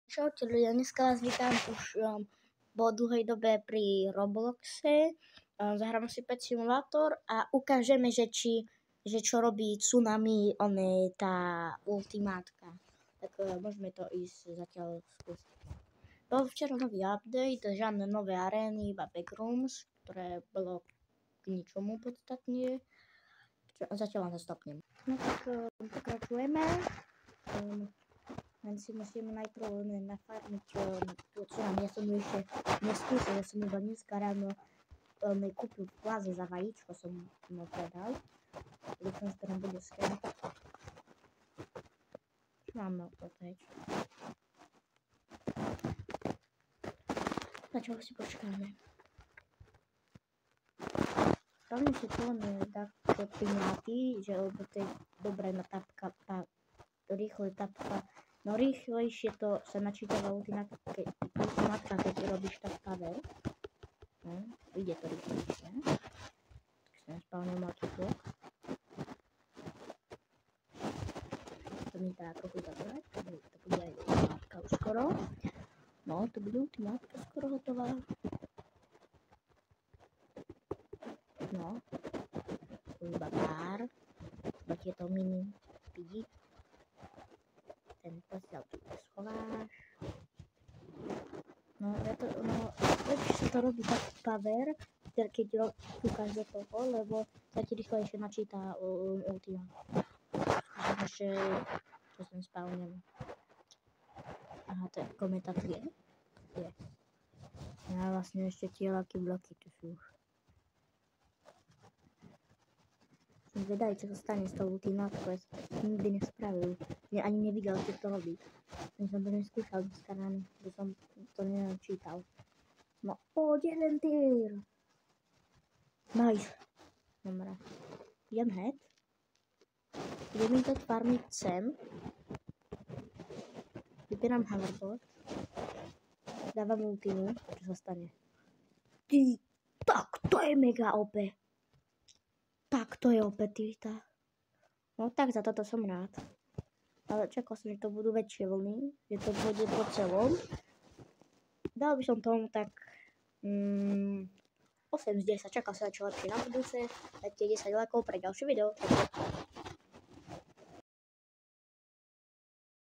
Čaute ľudia, dneska vás vítam už po dlhej dobe pri Robloxe. Zahráme si Pet Simulator a ukážeme, že čo robí Tsunami, tá ultimátka. Tak môžeme to ísť zatiaľ skúsiť. Bol včera nový update, žiadne nové arény, iba backrooms, ktoré bolo k ničomu podstatne. Zatiaľ vám to stopnem. No tak pokračujeme. Len si musíme najprv nafarmiť tú Tsunami. Ja som ju ešte neskúsil, ja som iba dneska ráno kúpil v pláze za vajíčko, som mu predal. Dúfam, že to nebude scam. Čo máme opäť? Na čo si počkáme? Spravím si tu také piňáty, že lebo to je dobré na tapka, rýchle tapka. No rýchlejšie to sa načítava ultimátka, keď robíš tak power. No, ide to rýchlejšie. Tak sa nespávnem aký blok. To mi dá trochu zabrať, to bude aj ultimátka už skoro. No, to bude ultimátka skoro hotová. No, tu iba pár. Iba tieto mini pidi. Ten posiaľ tu schováš. No, lepšie sa to robí tak power, keď kúkaš do toho, lebo sa ti rýchlejšie načíta ultima. Ešte, čo som spavnem. Aha, to je komentácie. Je. Ja vlastne ešte tie ľaké bloky tu sú. Som zvedavý, čo sa stane s tou ultimátkou, ja som nikdy nespravil. Ani nevidel, čo to robí. Ja som to neskúšal dneska ráno, že som to nenačítal. No, jeden týr. Nice. Dobre. Idem head. Idem to farmiť sem. Vyberám hoverboard. Dávam ultimu, čo sa stane. Ty, tak to je mega OP. Tak to je opätýta. No tak za toto som rád. Ale čakal som, že to budú väčšie vlny, že to bude po celom. Dal by som tomu tak 8 z 10. Čakal sa čo lepšie na budúce. Dajte 10 lajkov pre ďalšie video.